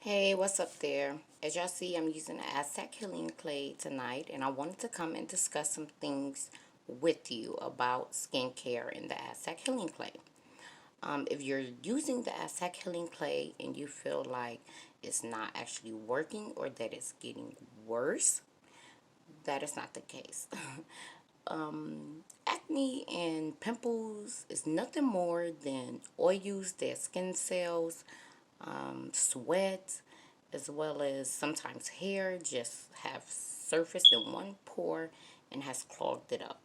Hey, what's up there? As y'all see, I'm using the Aztec Healing Clay tonight, and I wanted to come and discuss some things with you about skincare in the Aztec Healing Clay. If you're using the Aztec Healing Clay and you feel like it's not actually working or that it's getting worse, that is not the case. Acne and pimples is nothing more than oils, dead skin cells, sweat, as well as sometimes hair just have surfaced in one pore and has clogged it up.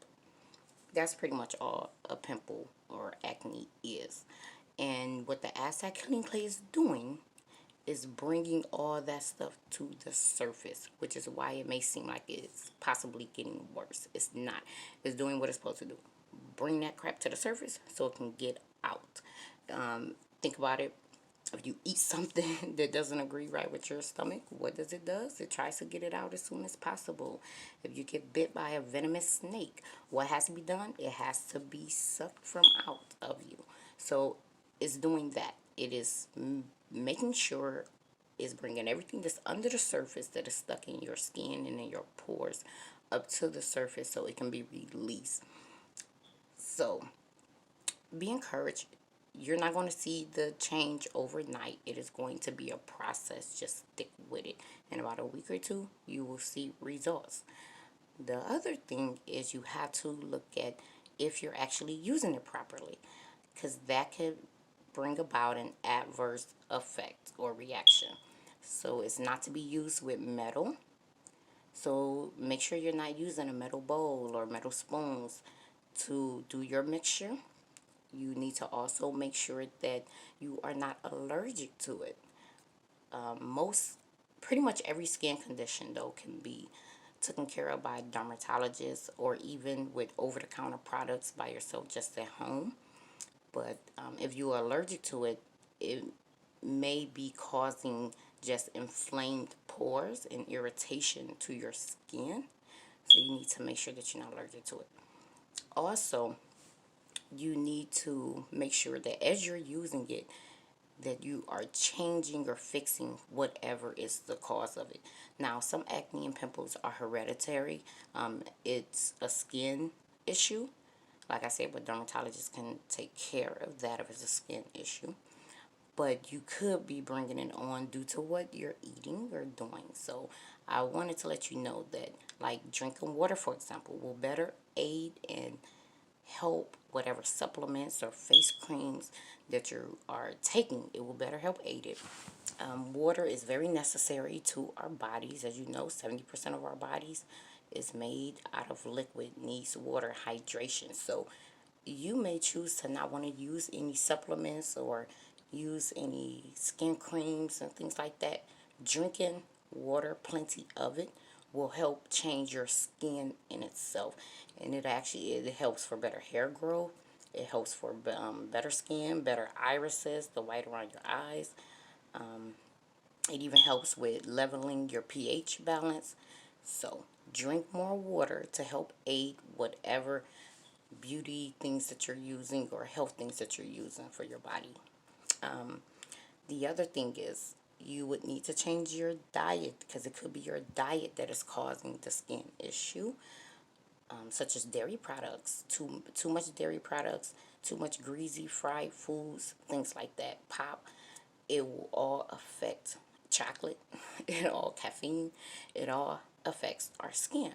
That's pretty much all a pimple or acne is. And what the Aztec Clean Clay is doing is bringing all that stuff to the surface, which is why it may seem like it's possibly getting worse. It's not. It's doing what it's supposed to do. Bring that crap to the surface so it can get out. Think about it. If you eat something that doesn't agree right with your stomach, what does it do? It tries to get it out as soon as possible. If you get bit by a venomous snake, what has to be done? It has to be sucked from out of you. So it's doing that. It is making sure it's bringing everything that's under the surface that is stuck in your skin and in your pores up to the surface so it can be released. So be encouraged. You're not going to see the change overnight. It is going to be a process. Just stick with it. In about a week or two, you will see results. The other thing is you have to look at if you're actually using it properly, because that could bring about an adverse effect or reaction. So it's not to be used with metal. So make sure you're not using a metal bowl or metal spoons to do your mixture. You need to also make sure that you are not allergic to it. Pretty much every skin condition, though, can be taken care of by a dermatologist or even with over-the-counter products by yourself just at home. But if you are allergic to it, it may be causing just inflamed pores and irritation to your skin. So you need to make sure that you're not allergic to it. Also, you need to make sure that as you're using it, that you are changing or fixing whatever is the cause of it. Now, some acne and pimples are hereditary. It's a skin issue. Like I said, but dermatologists can take care of that if it's a skin issue. But you could be bringing it on due to what you're eating or doing. So I wanted to let you know that, like drinking water, for example, will better aid and help whatever supplements or face creams that you are taking. It will better help aid it. Water is very necessary to our bodies. As you know, 70% of our bodies is made out of liquid, needs water hydration. So you may choose to not want to use any supplements or use any skin creams and things like that. Drinking water, plenty of it, will help change your skin in itself. And it helps for better hair growth. It helps for better skin, better irises, the white around your eyes. It even helps with leveling your pH balance. So drink more water to help aid whatever beauty things that you're using or health things that you're using for your body. The other thing is you would need to change your diet because it could be your diet that is causing the skin issue, such as dairy products, too much dairy products, too much greasy fried foods, things like that. Pop, it will all affect chocolate, it all caffeine, it all affects our skin.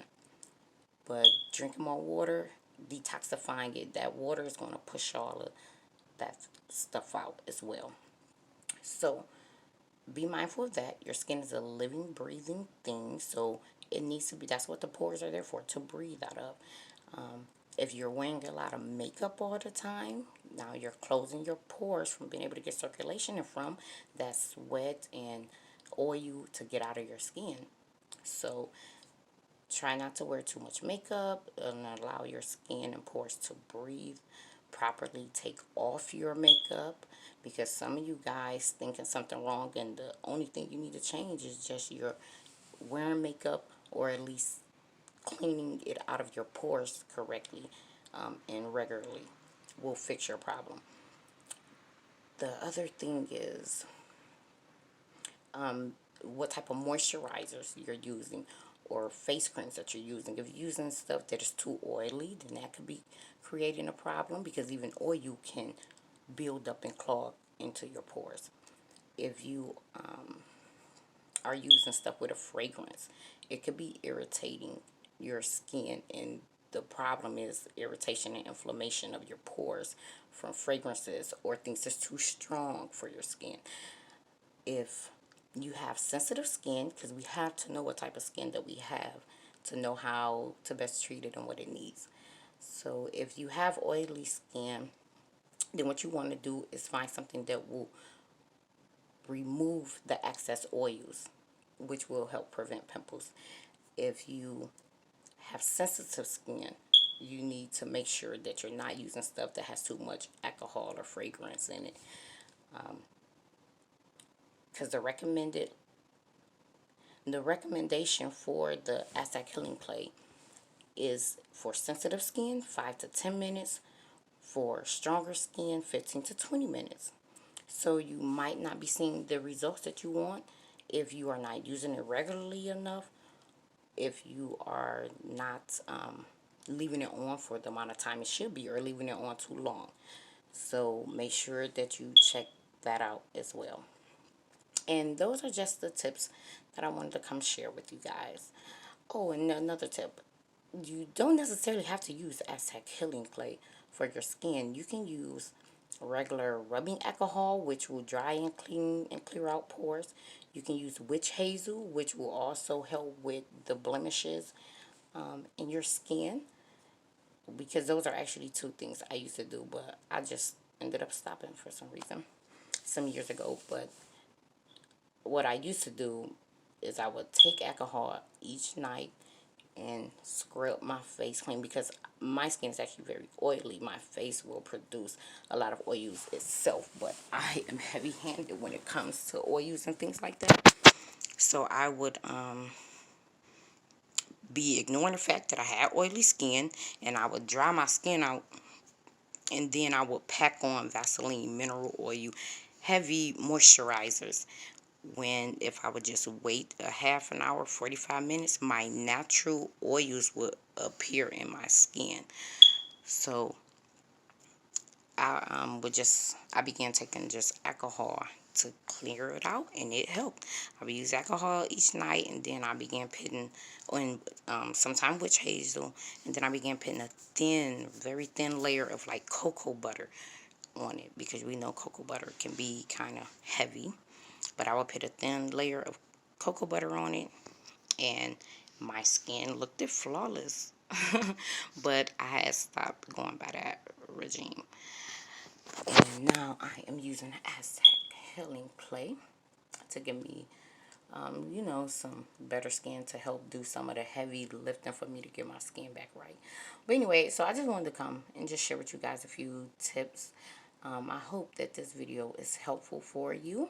But drinking more water, detoxifying it, that water is going to push all of that stuff out as well. So be mindful of that. Your skin is a living, breathing thing, so it needs to be, that's what the pores are there for, to breathe out of. If you're wearing a lot of makeup all the time, now you're closing your pores from being able to get circulation and from that sweat and oil to get out of your skin. So try not to wear too much makeup and allow your skin and pores to breathe properly. Take off your makeup because some of you guys thinking something wrong and the only thing you need to change is just your wearing makeup or at least cleaning it out of your pores correctly and regularly will fix your problem. The other thing is what type of moisturizers you're using or face creams that you're using. If you're using stuff that is too oily, then that could be creating a problem, because even oil can build up and clog into your pores. If you are using stuff with a fragrance, it could be irritating your skin, and the problem is irritation and inflammation of your pores from fragrances or things that's too strong for your skin. If you have sensitive skin, because we have to know what type of skin that we have to know how to best treat it and what it needs. So if you have oily skin, then what you want to do is find something that will remove the excess oils, which will help prevent pimples. If you have sensitive skin, you need to make sure that you're not using stuff that has too much alcohol or fragrance in it. Because the recommendation for the aztec healing clay is for sensitive skin 5 to 10 minutes, for stronger skin 15 to 20 minutes. So you might not be seeing the results that you want if you are not using it regularly enough, if you are not leaving it on for the amount of time it should be, or leaving it on too long. So make sure that you check that out as well. And those are just the tips that I wanted to come share with you guys. Oh, and another tip. You don't necessarily have to use aztec healing clay for your skin. You can use regular rubbing alcohol, which will dry and clean and clear out pores. You can use witch hazel, which will also help with the blemishes in your skin, because those are actually two things I used to do, but I just ended up stopping for some reason some years ago. But what I used to do is I would take alcohol each night and scrub my face clean, because my skin is actually very oily. My face will produce a lot of oils itself, but I am heavy-handed when it comes to oils and things like that. So I would be ignoring the fact that I had oily skin, and I would dry my skin out, and then I would pack on Vaseline, mineral oil, heavy moisturizers. When if I would just wait a half an hour, 45 minutes, my natural oils would appear in my skin. So I began taking just alcohol to clear it out, and it helped. I would use alcohol each night, and then I began putting on sometime witch hazel, and then I began putting a thin, very thin layer of like cocoa butter on it, because we know cocoa butter can be kind of heavy. But I would put a thin layer of cocoa butter on it, and my skin looked flawless. But I had stopped going by that regime. And now I am using the aztec healing clay to give me, some better skin, to help do some of the heavy lifting for me to get my skin back right. But anyway, so I just wanted to come and just share with you guys a few tips. I hope that this video is helpful for you.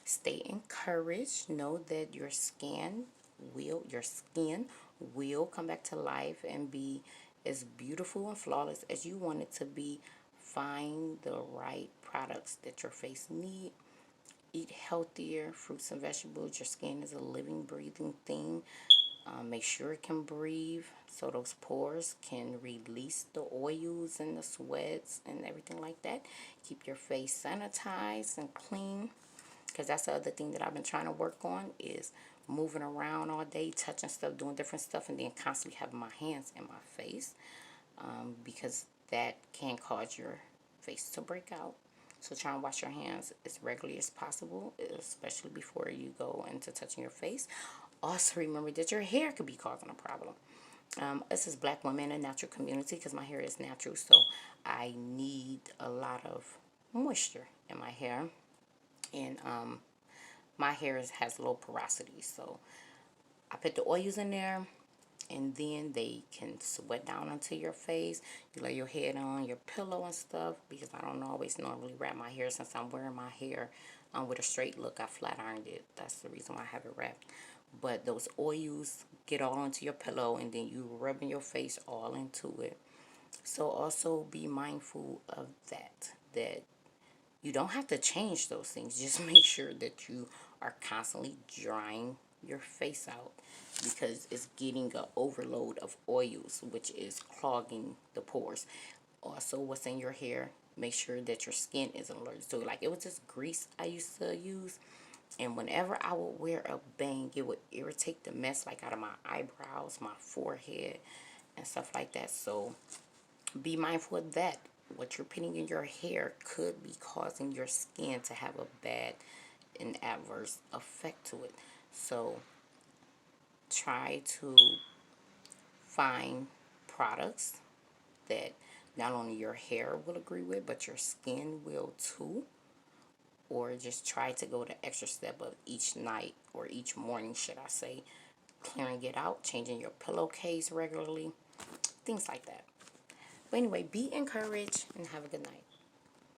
Stay encouraged. Know that your skin will come back to life and be as beautiful and flawless as you want it to be. Find the right products that your face needs. Eat healthier fruits and vegetables. Your skin is a living, breathing thing. Make sure it can breathe, so those pores can release the oils and the sweats and everything like that. Keep your face sanitized and clean, because that's the other thing that I've been trying to work on, is moving around all day, touching stuff, doing different stuff, and then constantly having my hands in my face, because that can cause your face to break out. So try and wash your hands as regularly as possible, especially before you go into touching your face. Also remember that your hair could be causing a problem. Us as black women in a natural community, because my hair is natural, so I need a lot of moisture in my hair. And my hair has low porosity, so I put the oils in there, and then they can sweat down onto your face. You lay your head on your pillow and stuff, because I don't always normally wrap my hair, since I'm wearing my hair with a straight look. I flat ironed it. That's the reason why I have it wrapped. But those oils get all onto your pillow, and then you rubbing your face all into it. So also be mindful of that You don't have to change those things. Just make sure that you are constantly drying your face out, because it's getting an overload of oils, which is clogging the pores. Also, what's in your hair, make sure that your skin isn't allergic to it. Like, it was this grease I used to use, and whenever I would wear a bang, it would irritate the mess like out of my eyebrows, my forehead, and stuff like that. So be mindful of that. What you're putting in your hair could be causing your skin to have a bad and adverse effect to it. So try to find products that not only your hair will agree with, but your skin will too. Or just try to go the extra step of each night, or each morning, should I say, clearing it out, changing your pillowcase regularly, things like that. But anyway, be encouraged and have a good night.